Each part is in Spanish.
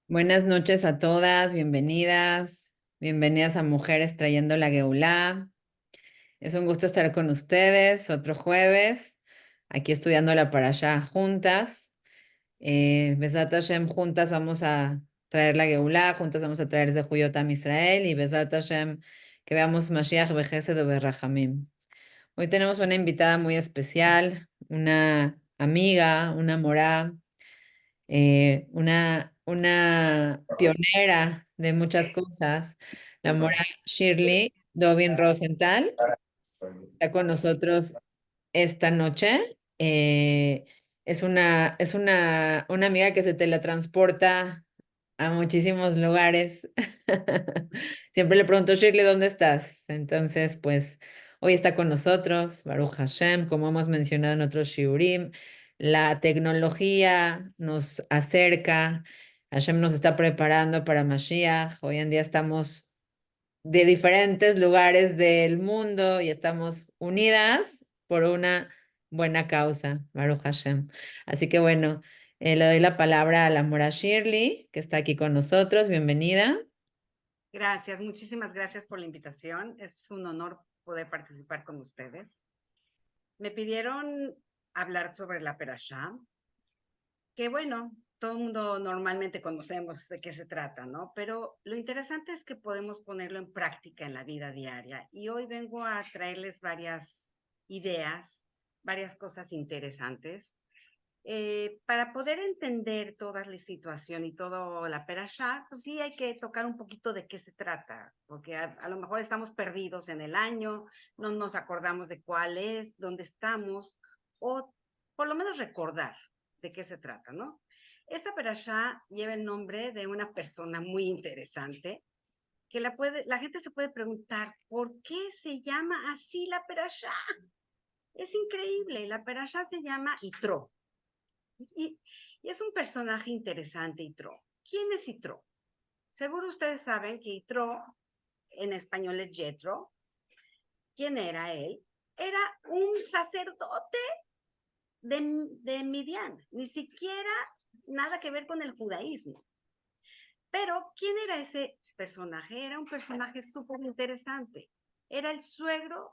Buenas noches a todas, bienvenidas a Mujeres Trayendo la Geulá. Es un gusto estar con ustedes otro jueves, aquí estudiando la Parashá juntas. Besat Hashem, juntas vamos a traer la Geulá, juntas vamos a traer Zehuyot Am Israel y Besat Hashem que veamos Mashiach Bechesed Uberrachamim. Hoy tenemos una invitada muy especial, una amiga, una morá, una pionera de muchas cosas, la mora Shirley Dovin Rosenthal, está con nosotros esta noche. Es una amiga que se teletransporta a muchísimos lugares. Siempre le pregunto, Shirley, ¿dónde estás? Entonces, pues hoy está con nosotros, Baruch Hashem, como hemos mencionado en otros shiurim. La tecnología nos acerca, Hashem nos está preparando para Mashiach. Hoy en día estamos de diferentes lugares del mundo y estamos unidas por una buena causa, Baruch Hashem. Así que bueno, le doy la palabra a la Mora Shirley, que está aquí con nosotros. Bienvenida. Gracias, muchísimas gracias por la invitación. Es un honor poder participar con ustedes. Me pidieron hablar sobre la Perashá, que bueno, todo el mundo normalmente conocemos de qué se trata, ¿no? Pero lo interesante es que podemos ponerlo en práctica en la vida diaria. Y hoy vengo a traerles varias ideas, varias cosas interesantes para poder entender toda la situación y toda la perashá, pues sí hay que tocar un poquito de qué se trata, porque a lo mejor estamos perdidos en el año, no nos acordamos de cuál es, dónde estamos, o por lo menos recordar de qué se trata, ¿no? Esta perashá lleva el nombre de una persona muy interesante, que la gente se puede preguntar, ¿por qué se llama así la perashá? Es increíble, la perashá se llama Itro. Y, y es un personaje interesante, Yitro. ¿Quién es Yitro? Seguro ustedes saben que Yitro en español es Jethro. ¿Quién era él? Era un sacerdote de Midian, ni siquiera nada que ver con el judaísmo. Pero, ¿quién era ese personaje? Era un personaje súper interesante. Era el suegro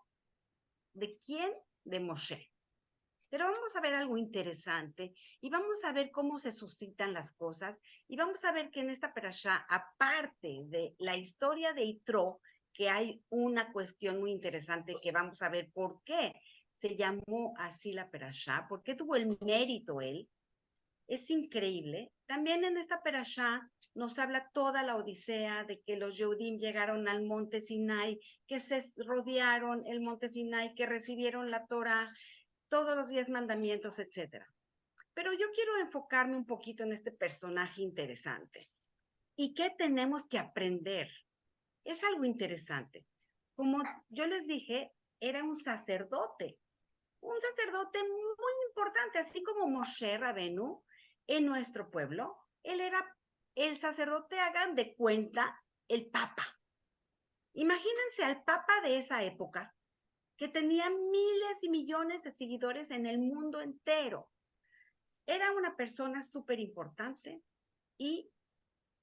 de quién? De Moshe. Pero vamos a ver algo interesante y vamos a ver cómo se suscitan las cosas y vamos a ver que en esta perashá, aparte de la historia de Itro, que hay una cuestión muy interesante que vamos a ver por qué se llamó así la perashá, por qué tuvo el mérito él. Es increíble. También en esta perashá nos habla toda la odisea de que los Yehudim llegaron al monte Sinai, que se rodearon el monte Sinai, que recibieron la Torah, todos los 10 mandamientos, etcétera. Pero yo quiero enfocarme un poquito en este personaje interesante. ¿Y qué tenemos que aprender? Es algo interesante. Como yo les dije, era un sacerdote muy importante, así como Moshe Rabenu en nuestro pueblo. Él era el sacerdote, hagan de cuenta, el papa. Imagínense al papa de esa época, que tenía miles y millones de seguidores en el mundo entero. Era una persona súper importante y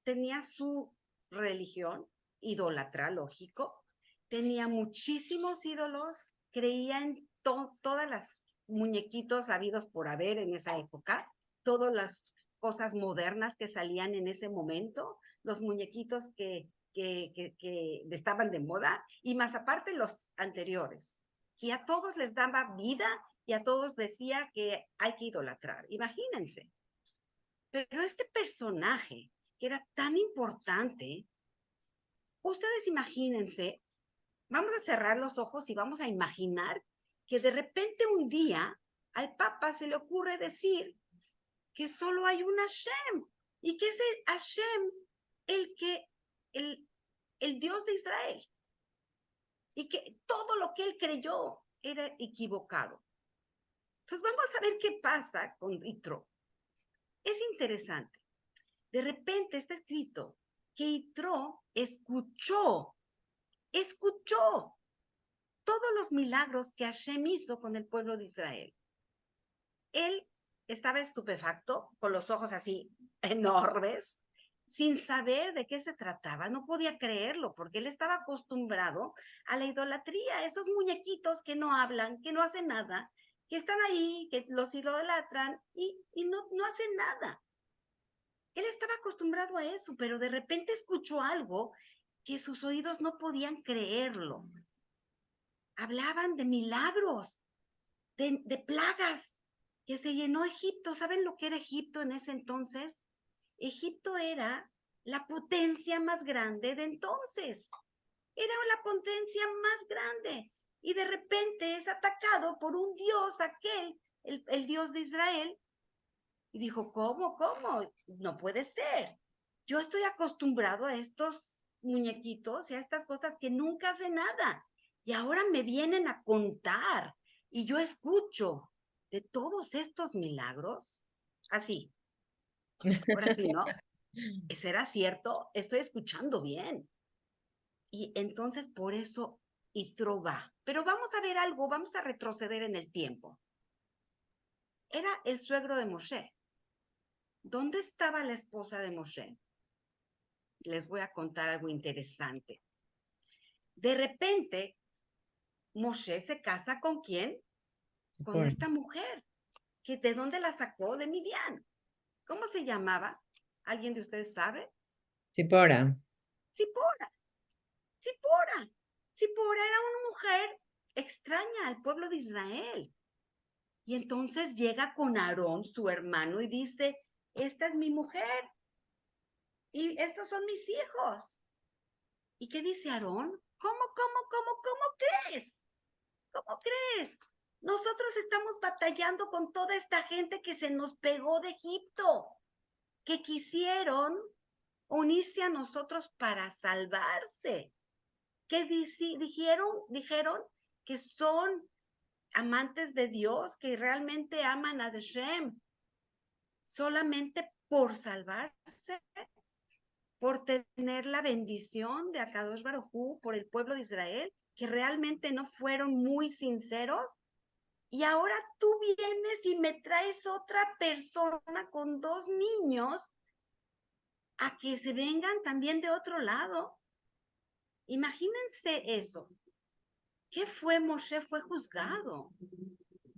tenía su religión, idólatra, lógico, tenía muchísimos ídolos, creía en todas las muñequitos habidos por haber en esa época, todas las cosas modernas que salían en ese momento, los muñequitos que estaban de moda y más aparte los anteriores. Y a todos les daba vida y a todos decía que hay que idolatrar. Imagínense. Pero este personaje que era tan importante, ustedes imagínense, vamos a cerrar los ojos y vamos a imaginar que de repente un día al Papa se le ocurre decir que solo hay un Hashem y que es el Hashem el que, el, el Dios de Israel y que todo lo que él creyó era equivocado. Entonces vamos a ver qué pasa con Yitro. Es interesante. De repente está escrito que Yitro escuchó todos los milagros que Hashem hizo con el pueblo de Israel. Él estaba estupefacto, con los ojos así enormes, sin saber de qué se trataba. No podía creerlo porque él estaba acostumbrado a la idolatría, esos muñequitos que no hablan, que no hacen nada, que están ahí, que los idolatran y no hacen nada. Él estaba acostumbrado a eso, pero de repente escuchó algo que sus oídos no podían creerlo. Hablaban de milagros, de plagas, que se llenó Egipto. ¿Saben lo que era Egipto en ese entonces? Egipto era la potencia más grande de entonces. Era la potencia más grande. Y de repente es atacado por un dios, aquel, el Dios de Israel. Y dijo, ¿cómo? No puede ser. Yo estoy acostumbrado a estos muñequitos y a estas cosas que nunca hacen nada. Y ahora me vienen a contar. Y yo escucho de todos estos milagros. Así, ahora sí, ¿no? ¿Será cierto? Estoy escuchando bien. Y entonces por eso Yitro va. Pero vamos a ver algo, vamos a retroceder en el tiempo. Era el suegro de Moshe. ¿Dónde estaba la esposa de Moshe? Les voy a contar algo interesante. De repente, Moshe se casa ¿con quién? Con Por, esta mujer. ¿De dónde la sacó? De Midian. ¿Cómo se llamaba? ¿Alguien de ustedes sabe? Sipora. Zipora. Zipora. Zipora era una mujer extraña al pueblo de Israel. Y entonces llega con Aarón, su hermano, y dice, esta es mi mujer y estos son mis hijos. ¿Y qué dice Aarón? ¿Cómo crees? ¿Cómo crees? Nosotros estamos batallando con toda esta gente que se nos pegó de Egipto, que quisieron unirse a nosotros para salvarse, que dijeron que son amantes de Dios, que realmente aman a Hashem, solamente por salvarse, por tener la bendición de Akadosh Baruj Hu, por el pueblo de Israel, que realmente no fueron muy sinceros. Y ahora tú vienes y me traes otra persona con 2 niños a que se vengan también de otro lado. Imagínense eso. ¿Qué fue Moshe? Fue juzgado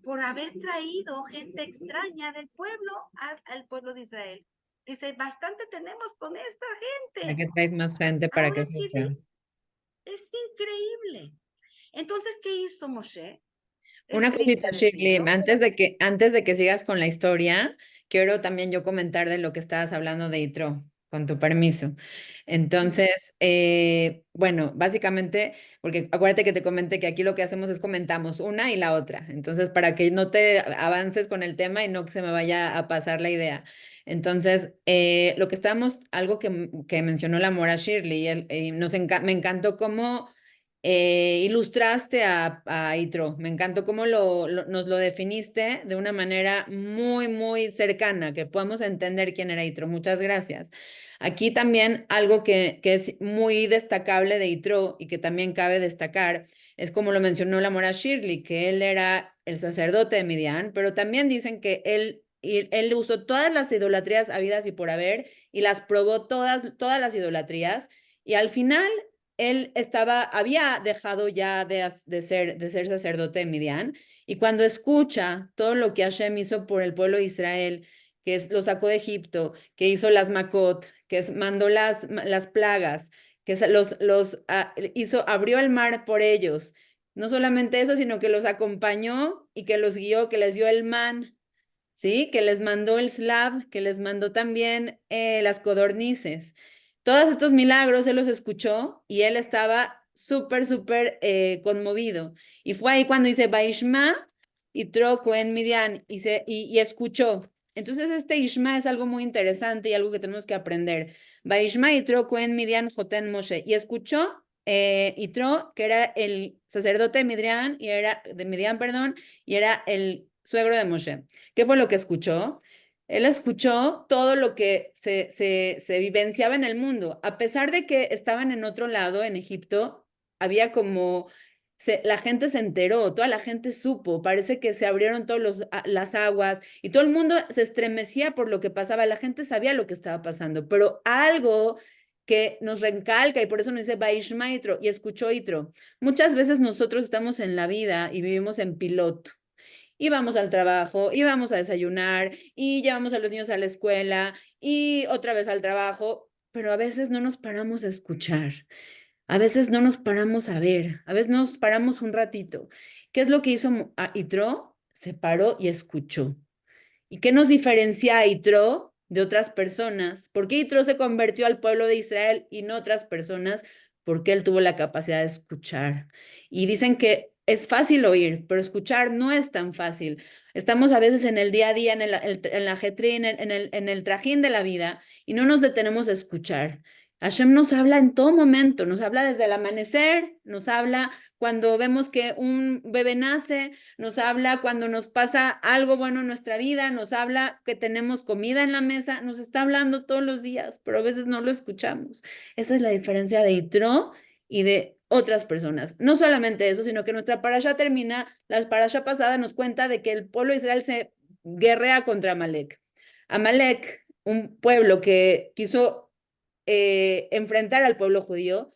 por haber traído gente extraña del pueblo al pueblo de Israel. Dice, bastante tenemos con esta ¿Para gente. qué traes más gente para Ahora que que sufra? es increíble. Entonces, ¿qué hizo Moshe? Es Una cosita, triste Shirley, decirlo. antes de que sigas con la historia, quiero también yo comentar de lo que estabas hablando de Itro, con tu permiso. Entonces, bueno, básicamente, porque acuérdate que te comenté que aquí lo que hacemos es comentamos una y la otra. Entonces, para que no te avances con el tema y no que se me vaya a pasar la idea. Entonces, lo que estábamos, algo que mencionó la Mora Shirley, me encantó cómo ilustraste a Itro. Me encantó cómo nos lo definiste de una manera muy, muy cercana, que podamos entender quién era Itro. Muchas gracias. Aquí también algo que es muy destacable de Itro y que también cabe destacar es como lo mencionó la Mora Shirley, que él era el sacerdote de Midian, pero también dicen que él usó todas las idolatrías habidas y por haber y las probó todas las idolatrías y al final él había dejado ya de ser sacerdote de Midian, y cuando escucha todo lo que Hashem hizo por el pueblo de Israel, lo sacó de Egipto, que hizo las Makot, mandó las plagas, abrió el mar por ellos. No solamente eso, sino que los acompañó y que los guió, que les dio el man, ¿sí? Que les mandó el Slav, que les mandó también las codornices. Todos estos milagros él los escuchó y él estaba súper, súper conmovido. Y fue ahí cuando dice, Baishma y Troco en Midian y escuchó. Entonces este Ishma es algo muy interesante y algo que tenemos que aprender. Baishma y Troco en Midian Joten Moshe. Y escuchó Yitro, que era el sacerdote de Midian, perdón, y era el suegro de Moshe. ¿Qué fue lo que escuchó? Él escuchó todo lo que se vivenciaba en el mundo. A pesar de que estaban en otro lado, en Egipto, había como la gente se enteró, toda la gente supo, parece que se abrieron todas las aguas y todo el mundo se estremecía por lo que pasaba, la gente sabía lo que estaba pasando, pero algo que nos recalca y por eso nos dice Vaishma Itro y escuchó Itro. Muchas veces nosotros estamos en la vida y vivimos en piloto. Y vamos al trabajo, y vamos a desayunar, y llevamos a los niños a la escuela, y otra vez al trabajo, pero a veces no nos paramos a escuchar. A veces no nos paramos a ver, a veces nos paramos un ratito. ¿Qué es lo que hizo Itro? Se paró y escuchó. ¿Y qué nos diferencia a Itro de otras personas? ¿Por qué Itro se convirtió al pueblo de Israel y no otras personas? Porque él tuvo la capacidad de escuchar. Y dicen que es fácil oír, pero escuchar no es tan fácil. Estamos a veces en el día a día, en la ajetrín, en el trajín de la vida, y no nos detenemos a escuchar. Hashem nos habla en todo momento, nos habla desde el amanecer, nos habla cuando vemos que un bebé nace, nos habla cuando nos pasa algo bueno en nuestra vida, nos habla que tenemos comida en la mesa, nos está hablando todos los días, pero a veces no lo escuchamos. Esa es la diferencia de Itro y de otras personas. No solamente eso, sino que nuestra parasha termina, la parasha pasada nos cuenta de que el pueblo de Israel se guerrea contra Amalek. Amalek, un pueblo que quiso enfrentar al pueblo judío,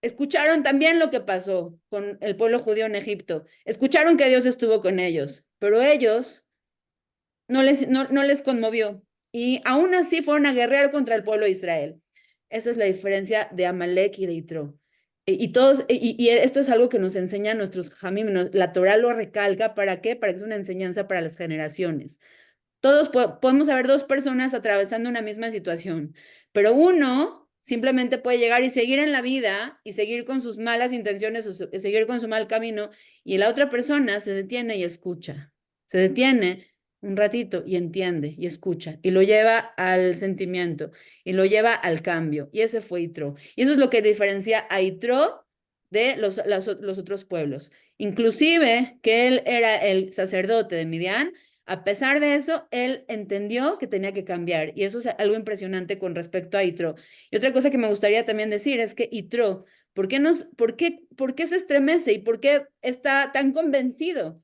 escucharon también lo que pasó con el pueblo judío en Egipto. Escucharon que Dios estuvo con ellos, pero ellos no les conmovió. Y aún así fueron a guerrear contra el pueblo de Israel. Esa es la diferencia de Amalek y de Itro. Y esto es algo que nos enseñan nuestros jamim, la Torah lo recalca, ¿para qué? Para que es una enseñanza para las generaciones. Todos podemos haber dos personas atravesando una misma situación, pero uno simplemente puede llegar y seguir en la vida y seguir con sus malas intenciones o seguir con su mal camino, y la otra persona se detiene y escucha. Se detiene un ratito y entiende y escucha y lo lleva al sentimiento y lo lleva al cambio. Y ese fue Itro. Y eso es lo que diferencia a Itro de los otros pueblos. Inclusive que él era el sacerdote de Midian. A pesar de eso, él entendió que tenía que cambiar y eso es algo impresionante con respecto a Itro. Y otra cosa que me gustaría también decir es que Itro, ¿por qué se estremece y por qué está tan convencido?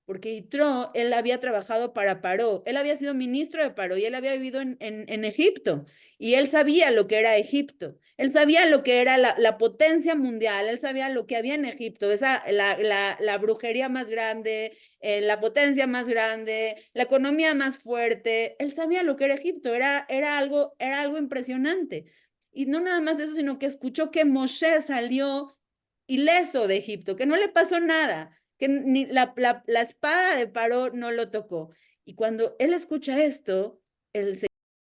Porque Yitro, él había trabajado para Paró, él había sido ministro de Paró y él había vivido en Egipto y él sabía lo que era Egipto, él sabía lo que era la potencia mundial, él sabía lo que había en Egipto, la brujería más grande, la potencia más grande, la economía más fuerte, él sabía lo que era Egipto, era algo impresionante. Y no nada más eso, sino que escuchó que Moshe salió ileso de Egipto, que no le pasó nada, que ni la espada de Paró no lo tocó. Y cuando él escucha esto, él se